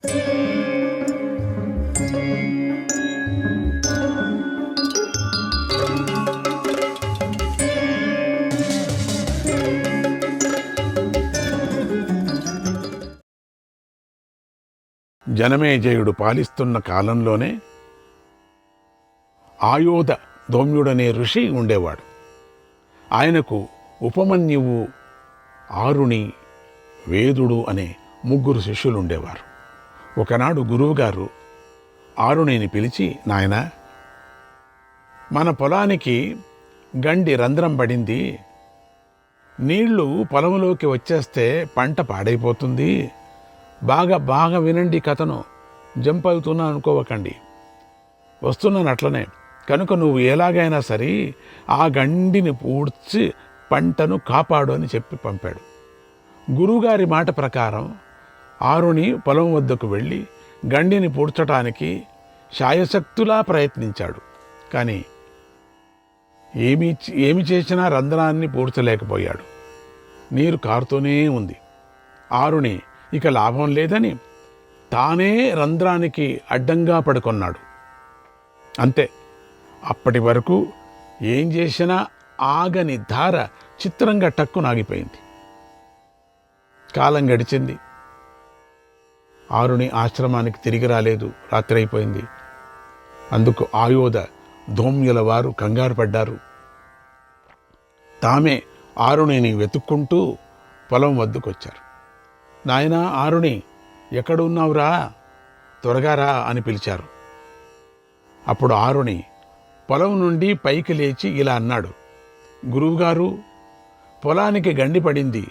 జనమేజయుడు పాలిస్తున్న కాలంలోనే ఆయోధ ధౌమ్యుడనే ఋషి ఉండేవాడు. ఆయనకు ఉపమన్యువు, ఆరుణి, వేదుడు అనే 3 శిష్యులు ఉండేవారు. ఒకనాడు గురువుగారు ఆరుణిని పిలిచి, నాయనా, మన పొలానికి గండి రంధ్రం పడింది, నీళ్లు పొలంలోకి వచ్చేస్తే పంట పాడైపోతుంది. బాగా వినండి కథను, జంప్ అవుతున్నా అనుకోవకండి, వస్తున్నాను అట్లనే. కనుక నువ్వు ఎలాగైనా సరే ఆ గండిని పూడ్చి పంటను కాపాడు అని చెప్పి పంపాడు. గురువుగారి మాట ప్రకారం ఆరుణి పొలం వద్దకు వెళ్ళి గండిని పూడ్చటానికి శాయశక్తులా ప్రయత్నించాడు. కానీ ఏమి చేసినా రంధ్రాన్ని పూడ్చలేకపోయాడు. నీరు కారుతూనే ఉంది. ఆరుణి ఇక లాభం లేదని తానే రంధ్రానికి అడ్డంగా పడుకొన్నాడు. అంతే, అప్పటి వరకు ఏం చేసినా ఆగని ధార చిత్రంగా టక్కునాగిపోయింది. కాలం గడిచింది. ఆరుణి ఆశ్రమానికి తిరిగి రాలేదు. రాత్రి అయిపోయింది. అందుకు ఆయోధ ధౌమ్యుల వారు కంగారు పడ్డారు. తామే ఆరుణిని వెతుక్కుంటూ పొలం వద్దకొచ్చారు. నాయనా ఆరుణి, ఎక్కడున్నావురా, త్వరగా రా అని పిలిచారు. అప్పుడు ఆరుణి పొలం నుండి పైకి లేచి ఇలా అన్నాడు, గురువుగారు, పొలానికి గండి పడింది,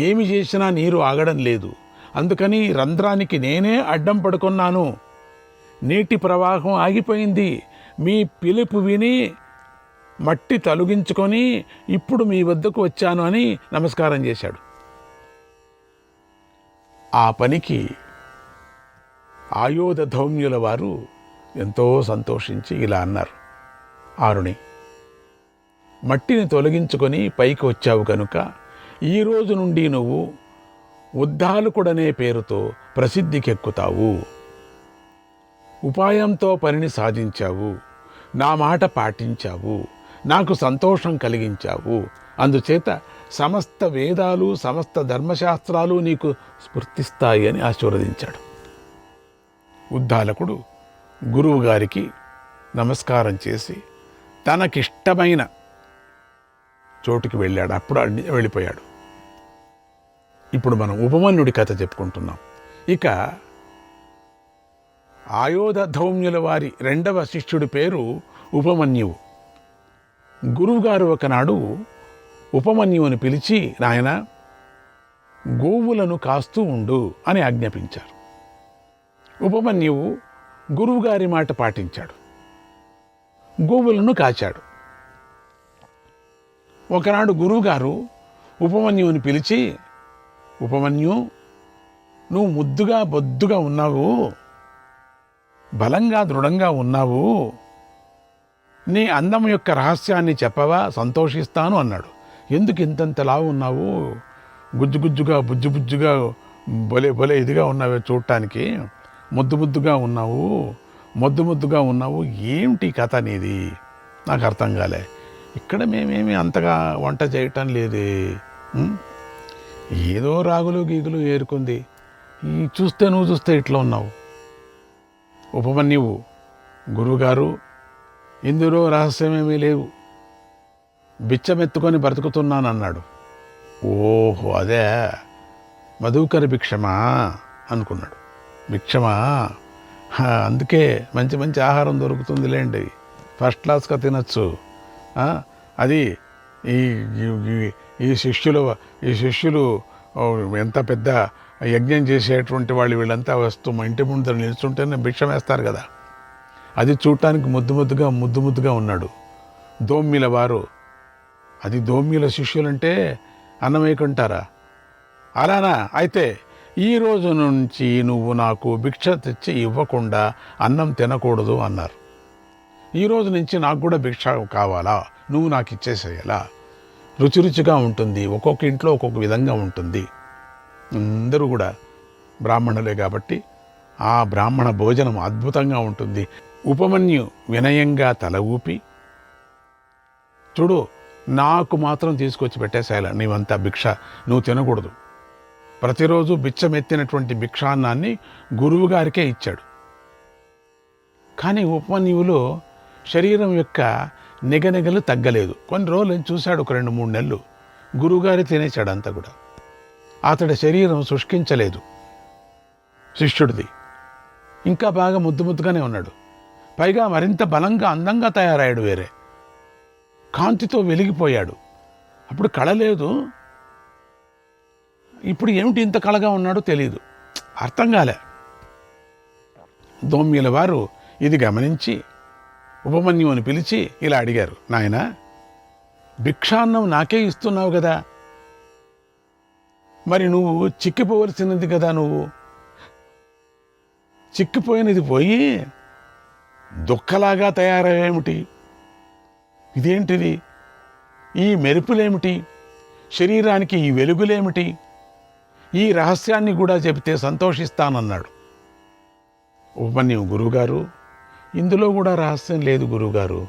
ఏమి చేసినా నీరు ఆగడం లేదు, అందుకని రంధ్రానికి నేనే అడ్డం పడుకున్నాను, నీటి ప్రవాహం ఆగిపోయింది, మీ పిలుపు విని మట్టి తొలగించుకొని ఇప్పుడు మీ వద్దకు వచ్చాను అని నమస్కారం చేశాడు. ఆ పనికి ఆయోధ ధౌమ్యుల వారు ఎంతో సంతోషించి ఇలా అన్నారు, ఆరుణి, మట్టిని తొలగించుకొని పైకి వచ్చావు కనుక ఈ రోజు నుండి నువ్వు ఉద్దాలకుడనే పేరుతో ప్రసిద్ధికెక్కుతావు. ఉపాయంతో పనిని సాధించావు, నా మాట పాటించావు, నాకు సంతోషం కలిగించావు, అందుచేత సమస్త వేదాలు సమస్త ధర్మశాస్త్రాలు నీకు స్ఫూర్తిస్తాయి అని ఆశీర్వదించాడు. ఉద్దాలకుడు గురువుగారికి నమస్కారం చేసి తనకిష్టమైన చోటుకి వెళ్ళాడు. అప్పుడు వెళ్ళిపోయాడు. ఇప్పుడు మనం ఉపమన్యుడి కథ చెప్పుకుంటున్నాం. ఇక ఆయోధ ధౌమ్యుల వారి 2వ శిష్యుడి పేరు ఉపమన్యువు. గురువుగారు ఒకనాడు ఉపమన్యువుని పిలిచి, నాయన, గోవులను కాస్తూ ఉండు అని ఆజ్ఞాపించారు. ఉపమన్యువు గురువుగారి మాట పాటించాడు. గోవులను కాచాడు. ఒకనాడు గురువుగారు ఉపమన్యువుని పిలిచి, ఉపమన్యు, నువ్వు ముద్దుగా బొద్దుగా ఉన్నావు, బలంగా దృఢంగా ఉన్నావు, నీ అందం యొక్క రహస్యాన్ని చెప్పవా, సంతోషిస్తాను అన్నాడు. ఎందుకు ఇంతంతలా ఉన్నావు, గుజ్జుగా బుజ్జుగా భలే ఇదిగా ఉన్నావే, చూడటానికి ముద్దుగా ఉన్నావు, ఏమిటి కథ నీది, నాకు అర్థం కాలే, ఇక్కడ మేమేమి అంతగా వంట చేయటం లేదే, ఏదో రాగులు గీగులు ఏరుకుంది, నువ్వు చూస్తే ఇట్లా ఉన్నావు. ఉపమన్యువు, గురువుగారు, ఇందులో రహస్యమేమీ లేవు, బిచ్చమెత్తుకొని బ్రతుకుతున్నాను అన్నాడు. ఓహో, అదే మధుకర భిక్షమా అనుకున్నాడు. భిక్షమా, అందుకే మంచి ఆహారం దొరుకుతుంది లేండి, ఫస్ట్ క్లాస్గా తినచ్చు. అది ఈ శిష్యులు ఎంత పెద్ద యజ్ఞం చేసేటువంటి వాళ్ళు, వీళ్ళంతా వస్తూ మా ఇంటి ముందర నిలుచుంటేనే భిక్షం వేస్తారు కదా, అది చూడటానికి ముద్దుగా ఉన్నాడు. ధౌమ్యుల వారు, అది ధౌమ్యుల శిష్యులంటే అన్నం వేయకుంటారా? అలానా? అయితే ఈ రోజు నుంచి నువ్వు నాకు భిక్ష తెచ్చి ఇవ్వకుండా అన్నం తినకూడదు అన్నారు. ఈ రోజు నుంచి నాకు కూడా భిక్ష కావాలా, నువ్వు నాకు ఇచ్చేసేయాలా, రుచిగా ఉంటుంది, ఒక్కొక్క ఇంట్లో ఒక్కొక్క విధంగా ఉంటుంది. అందరూ కూడా బ్రాహ్మణులే కాబట్టి ఆ బ్రాహ్మణ భోజనం అద్భుతంగా ఉంటుంది. ఉపమన్యు వినయంగా తల ఊపి, చూడు, నాకు మాత్రం తీసుకొచ్చి పెట్టేశాల, నీవంతా భిక్ష నువ్వు తినకూడదు. ప్రతిరోజు బిచ్చమెత్తినటువంటి భిక్షాన్నాన్ని గురువుగారికే ఇచ్చాడు. కానీ ఉపమన్యువులో శరీరం యొక్క నిగనిగలు తగ్గలేదు. కొన్ని రోజులు చూశాడు, ఒక 2-3 నెలలు గురువుగారి తినేశాడు అంతా కూడా. అతడి శరీరం శుష్కించలేదు. శిష్యుడిది ఇంకా బాగా ముద్దుగానే ఉన్నాడు. పైగా మరింత బలంగా అందంగా తయారయ్యాడు. వేరే కాంతితో వెలిగిపోయాడు. అప్పుడు కళ లేదు. ఇప్పుడు ఏమిటి ఇంత కళగా ఉన్నాడో తెలియదు, అర్థం కాలే. దౌమ్యుల వారు ఇది గమనించి ఉపమన్యువుని పిలిచి ఇలా అడిగారు, నాయనా, భిక్షాన్నం నాకే ఇస్తున్నావు కదా, మరి నువ్వు చిక్కిపోవలసినది కదా, నువ్వు చిక్కిపోయినది పోయి దుఃఖలాగా తయారయ్యేమిటి? ఇదేంటిది? ఈ మెరుపులేమిటి? శరీరానికి ఈ వెలుగులేమిటి? ఈ రహస్యాన్ని కూడా చెబితే సంతోషిస్తానన్నాడు. ఉపమన్యు, గురువుగారు, ఇందులో కూడా రహస్యం లేదు గురువుగారు.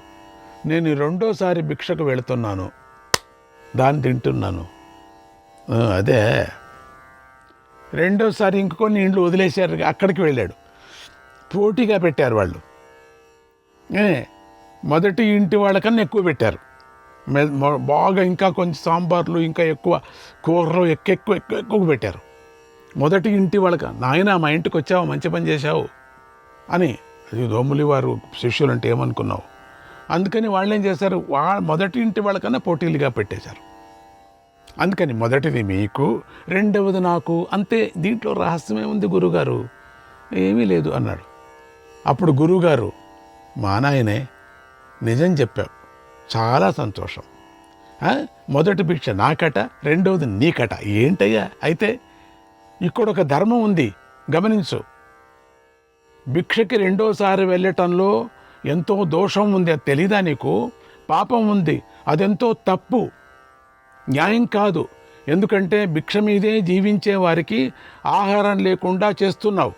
నేను 2వ భిక్షకు వెళుతున్నాను, దాన్ని తింటున్నాను. అదే 2వ ఇంకొన్ని ఇండ్లు వదిలేశారు, అక్కడికి వెళ్ళాడు. పోటీగా పెట్టారు వాళ్ళు. మొదటి ఇంటి వాళ్ళకన్నా ఎక్కువ పెట్టారు. బాగా ఇంకా కొంచెం సాంబార్లు, ఇంకా ఎక్కువ కూరలు ఎక్కువ పెట్టారు. మొదటి ఇంటి వాళ్ళక, నాయన మా ఇంటికి వచ్చావు, మంచి పని చేశావు అని. అది దోములి వారు శిష్యులు అంటే ఏమనుకున్నావు? అందుకని వాళ్ళు ఏం చేశారు, మొదటి ఇంటి వాళ్ళకన్నా పోటీలుగా పెట్టేశారు. అందుకని మొదటిది మీకు, 2వది నాకు, అంతే. దీంట్లో రహస్యమే ఉంది గురువుగారు, ఏమీ లేదు అన్నాడు. అప్పుడు గురువుగారు, మా నాయనే, నిజం చెప్పావు, చాలా సంతోషం. మొదటి భిక్ష నాకట, 2వది నీకట. ఏంటయ్యా? అయితే ఇక్కడ ఒక ధర్మం ఉంది, గమనించు. భిక్షకి 2వ వెళ్ళటంలో ఎంతో దోషం ఉంది, అది తెలీదా నీకు? పాపం ఉంది, అదెంతో తప్పు, న్యాయం కాదు. ఎందుకంటే భిక్ష మీదే జీవించే వారికి ఆహారం లేకుండా చేస్తున్నావు,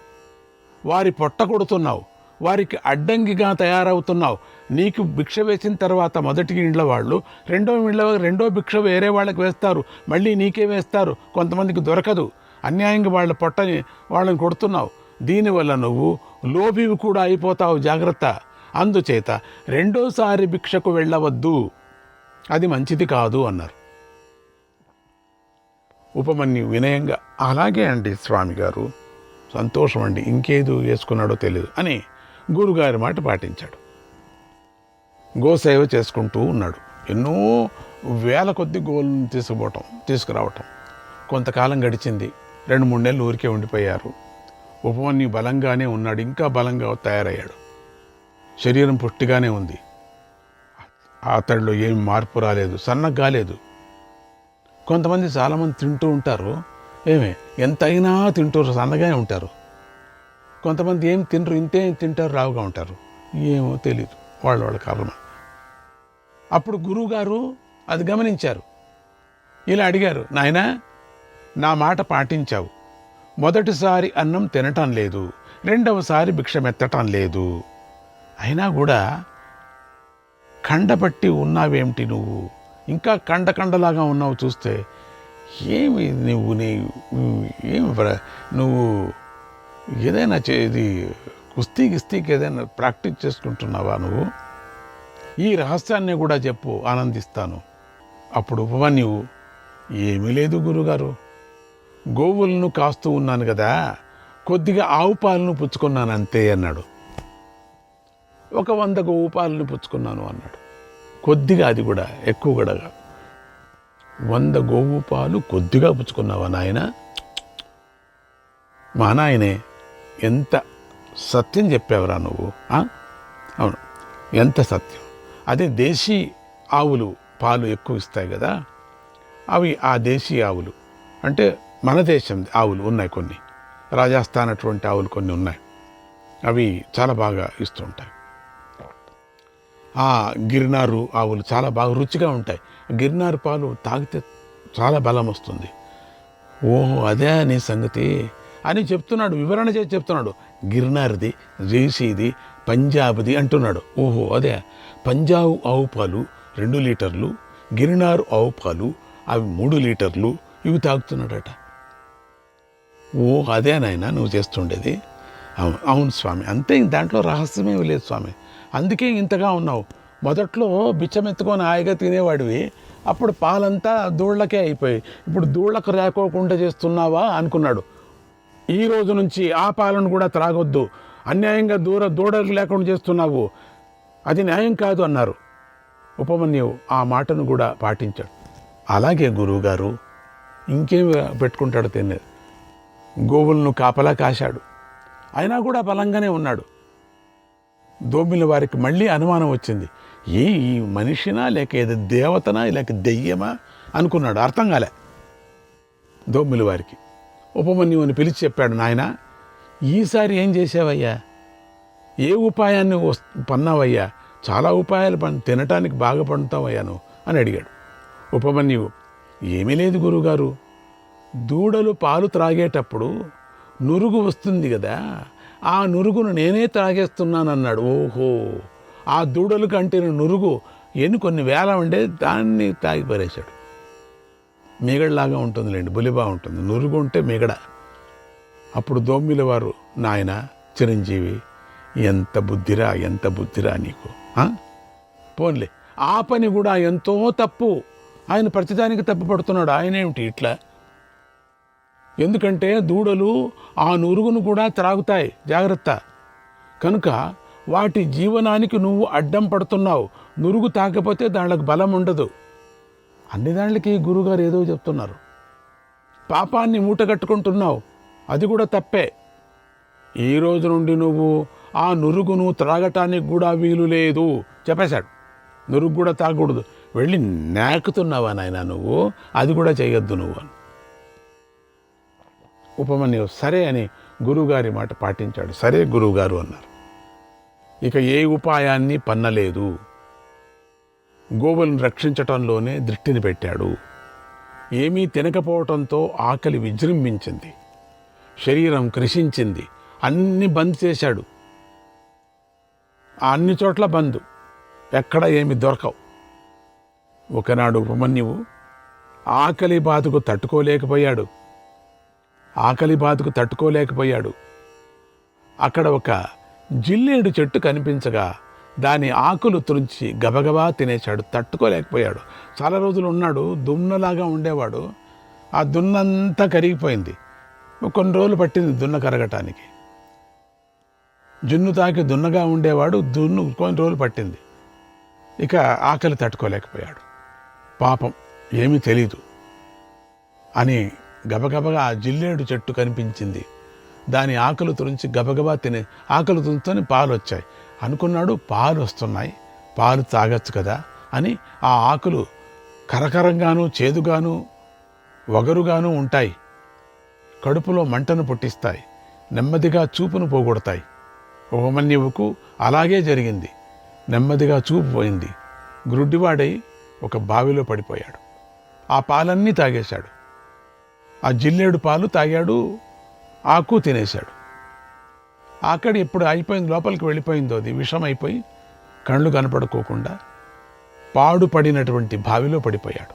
వారి పొట్ట కొడుతున్నావు, వారికి అడ్డంకిగా తయారవుతున్నావు. నీకు భిక్ష వేసిన తర్వాత మొదటి ఇండ్ల వాళ్ళు 2వ భిక్ష వేరే వాళ్ళకి వేస్తారు, మళ్ళీ నీకే వేస్తారు. కొంతమందికి దొరకదు, అన్యాయంగా వాళ్ళ పొట్టని వాళ్ళని కొడుతున్నావు. దీనివల్ల నువ్వు లోబివి కూడా అయిపోతావు, జాగ్రత్త. అందుచేత 2వ భిక్షకు వెళ్ళవద్దు, అది మంచిది కాదు అన్నారు. ఉపమన్యు వినయంగా, అలాగే అండి స్వామి గారు, సంతోషం అండి, ఇంకేదో వేసుకున్నాడో తెలియదు అని గురుగారి మాట పాటించాడు. గోసేవ చేసుకుంటూ ఉన్నాడు. ఎన్నో వేల కొద్ది గోలను తీసుకురావటం. కొంతకాలం గడిచింది. 2-3 నెలలు ఊరికే ఉండిపోయారు. ఉపమన్యు బలంగానే ఉన్నాడు, ఇంకా బలంగా తయారయ్యాడు. శరీరం పుష్టిగానే ఉంది. అతడిలో ఏమి మార్పు రాలేదు, సన్నగా కాలేదు. కొంతమంది చాలామంది తింటూ ఉంటారు, ఎంతైనా తింటారు, సన్నగానే ఉంటారు. కొంతమంది ఏం తినరు, ఇంతే తింటారు, రావుగా ఉంటారు. ఏమో తెలీదు, వాళ్ళ కర్మ. అప్పుడు గురువుగారు అది గమనించారు. ఇలా అడిగారు, నాయనా, నా మాట పాటించావు, మొదటిసారి అన్నం తినటం లేదు, 2వ భిక్షమెత్తటం లేదు, అయినా కూడా కండపట్టి ఉన్నావేమిటి నువ్వు? ఇంకా కండలాగా ఉన్నావు చూస్తే. ఏమి నువ్వు ఏదైనా ఇది కుస్తీకి ఏదైనా ప్రాక్టీస్ చేసుకుంటున్నావా నువ్వు? ఈ రహస్యాన్ని కూడా చెప్పు, ఆనందిస్తాను. అప్పుడు ఉపమన్యువు, ఏమీ లేదు గురుగారు, గోవులను కాస్తూ ఉన్నాను కదా, కొద్దిగా ఆవు పాలను పుచ్చుకున్నాను అంతే అన్నాడు. ఒక 100 గోవు పాలను పుచ్చుకున్నాను అన్నాడు. కొద్దిగా, అది కూడా ఎక్కువ కూడా. 100 గోవు పాలు కొద్దిగా పుచ్చుకున్నావా నాయన? మా నాయనే, ఎంత సత్యం చెప్పావురా నువ్వు. అవును, ఎంత సత్యం. అదే దేశీ ఆవులు పాలు ఎక్కువ ఇస్తాయి కదా, అవి ఆ దేశీ ఆవులు అంటే మన దేశం ఆవులు ఉన్నాయి, కొన్ని రాజస్థాన్ అటువంటి ఆవులు కొన్ని ఉన్నాయి, అవి చాలా బాగా ఇస్తూ ఉంటాయి. ఆ గిర్నారు ఆవులు చాలా బాగా రుచిగా ఉంటాయి. గిర్నారు పాలు తాగితే చాలా బలం వస్తుంది. ఓహో, అదే నీ సంగతి. అని చెప్తున్నాడు, వివరణ చేసి చెప్తున్నాడు. గిర్నార్ది, రేసీది, పంజాబ్ది అంటున్నాడు. ఓహో అదే, పంజాబ్ ఆవు పాలు 2 లీటర్లు, గిర్నార్ ఆవు పాలు అవి 3 లీటర్లు, ఇవి తాగుతున్నాడట. ఓ అదే నాయన నువ్వు చేస్తుండేది. అవును స్వామి, అంతే, దాంట్లో రహస్యమేమి లేదు స్వామి, అందుకే ఇంతగా ఉన్నావు. మొదట్లో బిచ్చమెత్తుకొని హాయిగా తినేవాడివి, అప్పుడు పాలంతా దూళ్ళకే అయిపోయాయి, ఇప్పుడు దూళ్ళకు రాకోకుండా చేస్తున్నావా అనుకున్నాడు. ఈ రోజు నుంచి ఆ పాలను కూడా త్రాగొద్దు, అన్యాయంగా దూడలు లేకుండా చేస్తున్నావు, అది న్యాయం కాదు అన్నారు. ఉపమన్యువు ఆ మాటను కూడా పాటించాడు. అలాగే గురువుగారు ఇంకేం పెట్టుకుంటాడు తినేది. గోవులను కాపలా కాశాడు, అయినా కూడా బలంగానే ఉన్నాడు. దోమిల వారికి మళ్ళీ అనుమానం వచ్చింది, ఈ మనిషినా లేక ఏదో దేవతనా లేక దెయ్యమా అనుకున్నాడు, అర్థం కాలే దోమిల వారికి. ఉపమన్యువుని పిలిచి చెప్పాడు, నాయన ఈసారి ఏం చేసావయ్యా, ఏ ఉపాయాన్ని పన్నావయ్యా, చాలా ఉపాయాలు తినటానికి బాగా పండుతావయ్యా నువ్వు అని అడిగాడు. ఉపమన్యువు, ఏమీ లేదు గురువుగారు, దూడలు పాలు త్రాగేటప్పుడు నురుగు వస్తుంది కదా, ఆ నురుగును నేనే త్రాగేస్తున్నానన్నాడు. ఓహో, ఆ దూడలు కంటే నురుగు కొన్ని వేల ఉండే దాన్ని తాగి పారేశాడు. మిగడలాగా ఉంటుందిలేండి, బులిబా ఉంటుంది, నురుగు ఉంటే మిగడ. అప్పుడు దోమిల వారు, నాయన చిరంజీవి, ఎంత బుద్ధిరా నీకు, పోన్లే ఆ పని కూడా ఎంతో తప్పు, ఆయన ప్రతిదానికి తప్పు పడుతున్నాడు. ఆయనేమిటి ఇట్లా, ఎందుకంటే దూడలు ఆ నురుగును కూడా త్రాగుతాయి, జాగ్రత్త, కనుక వాటి జీవనానికి నువ్వు అడ్డం పడుతున్నావు, నురుగు తాకపోతే దానికి బలం ఉండదు. అన్ని దానికి గురుగారు ఏదో చెప్తున్నారు. పాపాన్ని మూటగట్టుకుంటున్నావు, అది కూడా తప్పే. ఈ రోజు నుండి నువ్వు ఆ నురుగును త్రాగటానికి కూడా వీలు లేదు చెప్పేశాడు. నురుగు కూడా తాగకూడదు, వెళ్ళి నాకుతున్నావా నాయన నువ్వు, అది కూడా చేయొద్దు నువ్వు అని. ఉపమన్యువు సరే అని గురువుగారి మాట పాటించాడు. సరే గురువుగారు అన్నారు. ఇక ఏ ఉపాయాన్ని పన్నలేదు, గోవులను రక్షించటంలోనే దృష్టిని పెట్టాడు. ఏమీ తినకపోవటంతో ఆకలి విజృంభించింది, శరీరం కృషించింది, అన్ని బంద్ చేశాడు. అన్ని చోట్ల బంద్, ఎక్కడ ఏమి దొరకవు. ఒకనాడు ఉపమన్యువు ఆకలి బాధకు తట్టుకోలేకపోయాడు. అక్కడ ఒక జిల్లేడు చెట్టు కనిపించగా దాని ఆకులు తురించి గబగబా తినేశాడు. తట్టుకోలేకపోయాడు. చాలా రోజులు ఉన్నాడు, దున్నలాగా ఉండేవాడు, ఆ దున్నంతా కరిగిపోయింది. కొన్ని రోజులు పట్టింది దున్న కరగటానికి. జున్ను తాకి దున్నగా ఉండేవాడు, కొన్ని రోజులు పట్టింది. ఇక ఆకలి తట్టుకోలేకపోయాడు. పాపం ఏమీ తెలీదు అని గబగబగా ఆ జిల్లేడు చెట్టు కనిపించింది, దాని ఆకలి తురించి గబగబా ఆకలి తుంచుకొని పాలు వచ్చాయి అనుకున్నాడు. పాలు వస్తున్నాయి, పాలు తాగొచ్చు కదా అని ఆ ఆకులు కరకరంగాను చేదుగాను వగరుగాను ఉంటాయి, కడుపులో మంటను పుట్టిస్తాయి, నెమ్మదిగా చూపును పోగొడతాయి. ఉపమన్యువుకు అలాగే జరిగింది. నెమ్మదిగా చూపు పోయింది, గ్రుడ్డివాడై ఒక బావిలో పడిపోయాడు. ఆ పాలన్నీ తాగేశాడు. ఆ జిల్లేడు పాలు తాగాడు, ఆకు తినేశాడు. ఆకడి ఎప్పుడు అయిపోయింది, లోపలికి వెళ్ళిపోయిందో అది విషం అయిపోయి కళ్ళు కనపడుకోకుండా పాడుపడినటువంటి బావిలో పడిపోయాడు.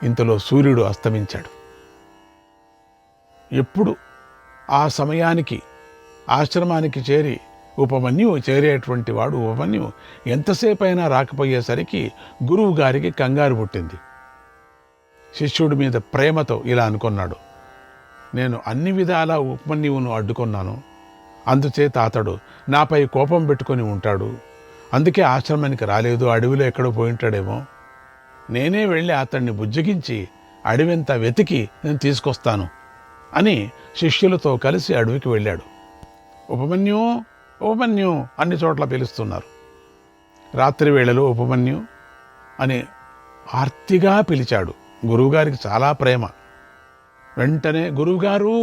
ఇంతలో సూర్యుడు అస్తమించాడు. ఎప్పుడు ఆ సమయానికి ఆశ్రమానికి చేరేటువంటి వాడు ఉపమన్యువు ఎంతసేపు అయినా రాకపోయేసరికి గురువు గారికి కంగారు పుట్టింది. శిష్యుడి మీద ప్రేమతో ఇలా అనుకున్నాడు, నేను అన్ని విధాలా ఉపమన్యువును అడ్డుకున్నాను, అందుచేత అతడు నాపై కోపం పెట్టుకొని ఉంటాడు, అందుకే ఆశ్రమానికి రాలేదు, అడవిలో ఎక్కడో పోయింటాడేమో, నేనే వెళ్ళి అతన్ని బుజ్జగించి అడవింతా వెతికి నేను తీసుకొస్తాను అని శిష్యులతో కలిసి అడవికి వెళ్ళాడు. ఉపమన్యు ఉపమన్యు అన్ని చోట్ల పిలుస్తున్నారు. రాత్రి వేళలో ఉపమన్యు అని ఆర్తిగా పిలిచాడు. గురువుగారికి చాలా ప్రేమ. వెంటనే గురువుగారు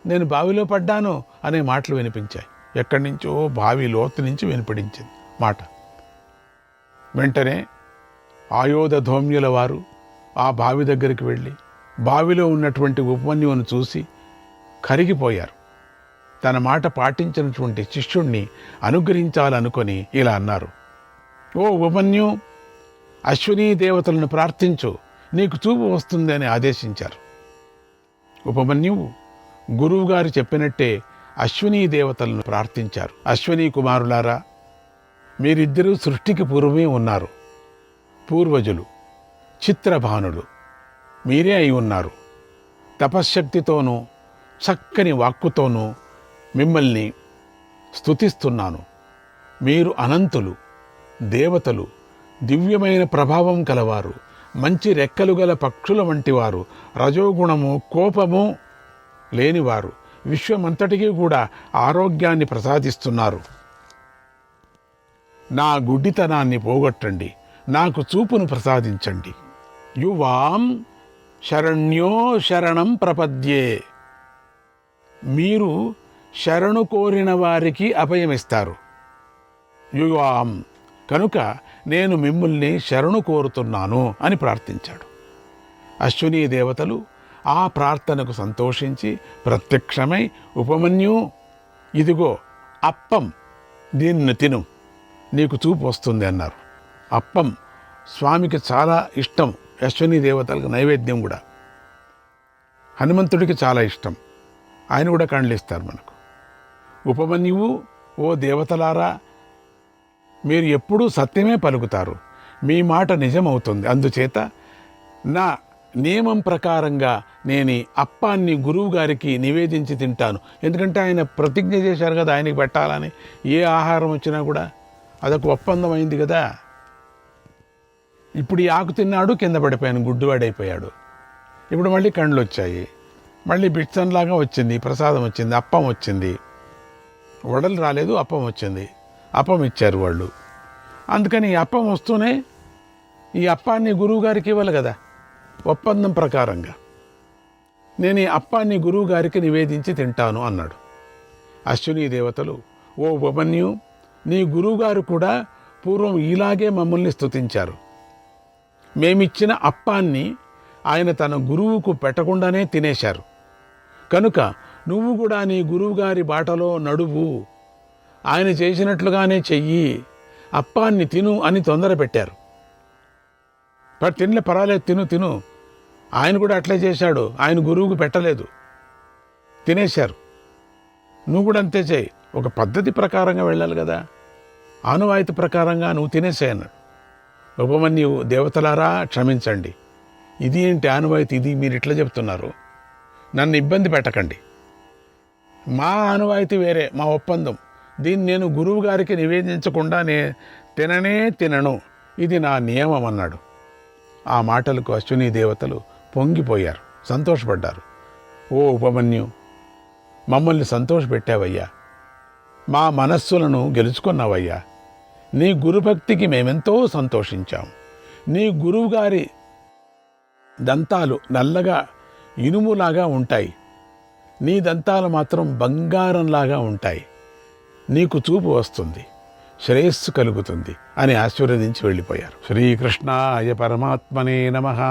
నేను బావిలో పడ్డాను అనే మాటలు వినిపించాయి. ఎక్కడి నుంచో బావి లోతు నుంచి వినిపించింది మాట. వెంటనే ఆయోధ ధౌమ్యుల వారు ఆ బావి దగ్గరికి వెళ్ళి బావిలో ఉన్నటువంటి ఉపమన్యువును చూసి కరిగిపోయారు. తన మాట పాటించినటువంటి శిష్యుణ్ణి అనుగ్రహించాలనుకొని ఇలా అన్నారు: ఓ ఉపమన్యు, అశ్వినీ దేవతలను ప్రార్థించు, నీకు చూపు వస్తుంది అని ఆదేశించారు. ఉపమన్యువు గురువుగారు చెప్పినట్టే అశ్వినీ దేవతలను ప్రార్థించారు. అశ్వినీ కుమారులారా, మీరిద్దరూ సృష్టికి పూర్వమే ఉన్నారు. పూర్వజులు, చిత్రభానులు మీరే అయి ఉన్నారు. తపశ్శక్తితోనూ చక్కని వాక్కుతోనూ మిమ్మల్ని స్తుతిస్తున్నాను. మీరు అనంతులు, దేవతలు, దివ్యమైన ప్రభావం కలవారు, మంచి రెక్కలు గల పక్షుల వంటివారు, రజోగుణము కోపము లేనివారు, విశ్వమంతటికీ కూడా ఆరోగ్యాన్ని ప్రసాదిస్తున్నారు. నా గుడ్డితనాన్ని పోగొట్టండి, నాకు చూపును ప్రసాదించండి. యువాం శరణ్యో శరణం ప్రపద్యే. మీరు శరణు కోరిన వారికి అభయమిస్తారు. యువాం, కనుక నేను మిమ్మల్ని శరణు కోరుతున్నాను అని ప్రార్థించాడు. అశ్వినీ దేవతలు ఆ ప్రార్థనకు సంతోషించి ప్రత్యక్షమై, ఉపమన్యు, ఇదిగో అప్పం, దీన్ని తిను, నీకు చూపు వస్తుంది అన్నారు. అప్పం స్వామికి చాలా ఇష్టం. అశ్వినీ దేవతలకు నైవేద్యం కూడా. హనుమంతుడికి చాలా ఇష్టం. ఆయన కూడా కళ్ళిస్తారు మనకు. ఉపమన్యువు, ఓ దేవతలారా, మీరు ఎప్పుడూ సత్యమే పలుకుతారు, మీ మాట నిజమవుతుంది. అందుచేత నా నియమం ప్రకారంగా నేను అప్పాన్ని గురువు గారికి నివేదించి తింటాను. ఎందుకంటే ఆయన ప్రతిజ్ఞ చేశారు కదా ఆయనకి పెట్టాలని. ఏ ఆహారం వచ్చినా కూడా అదొక ఒప్పందం అయింది కదా. ఇప్పుడు ఈ ఆకు తిన్నాడు, కింద పడిపోయాను, గుడ్డువాడైపోయాడు. ఇప్పుడు మళ్ళీ కళ్ళు వచ్చాయి, మళ్ళీ బిట్సన్లాగా వచ్చింది, ప్రసాదం వచ్చింది, అప్పం వచ్చింది. వడలు రాలేదు, అప్పం వచ్చింది. అప్పం ఇచ్చారు వాళ్ళు. అందుకని ఈ అప్పం వస్తూనే ఈ అప్పాన్ని గురువుగారికి ఇవ్వాలి కదా. ఒప్పందం ప్రకారంగా నేను ఈ అప్పాన్ని గురువుగారికి నివేదించి తింటాను అన్నాడు. అశ్వినీ దేవతలు, ఓ ఉపమన్యు, నీ గురువుగారు కూడా పూర్వం ఇలాగే మమ్మల్ని స్తుతించారు. మేమిచ్చిన అప్పాన్ని ఆయన తన గురువుకు పెట్టకుండానే తినేశారు. కనుక నువ్వు కూడా నీ గురువుగారి బాటలో నడువు, ఆయన చేసినట్లుగానే చెయ్యి, అప్పాన్ని తిను అని తొందర పెట్టారు. తినలే, పర్వాలేదు, తిను తిను. ఆయన కూడా అట్లే చేశాడు, ఆయన గురువుకు పెట్టలేదు, తినేశారు. నువ్వు కూడా అంతే చేయి. ఒక పద్ధతి ప్రకారంగా వెళ్ళాలి కదా, ఆనవాయితీ ప్రకారంగా నువ్వు తినేసాయన్నాడు. ఉపమన్యువు, దేవతలారా క్షమించండి, ఇది ఏంటి ఆనవాయితీ, ఇది మీరు ఇట్లా చెప్తున్నారు, నన్ను ఇబ్బంది పెట్టకండి. మా ఆనవాయితీ వేరే, మా ఒప్పందం. దీన్ని నేను గురువు గారికి నివేదించకుండా తినను, ఇది నా నియమం అన్నాడు. ఆ మాటలకు అశ్వినీ దేవతలు పొంగిపోయారు, సంతోషపడ్డారు. ఓ ఉపమన్యు, మమ్మల్ని సంతోషపెట్టావయ్యా, మా మనస్సులను గెలుచుకున్నావయ్యా. నీ గురుభక్తికి మేమెంతో సంతోషించాం. నీ గురువుగారి దంతాలు నల్లగా ఇనుములాగా ఉంటాయి, నీ దంతాలు మాత్రం బంగారంలాగా ఉంటాయి. నీకు చూపు వస్తుంది, శ్రేయస్సు కలుగుతుంది అని ఆశీర్వదించి వెళ్ళిపోయారు. శ్రీకృష్ణాయ పరమాత్మనే నమః.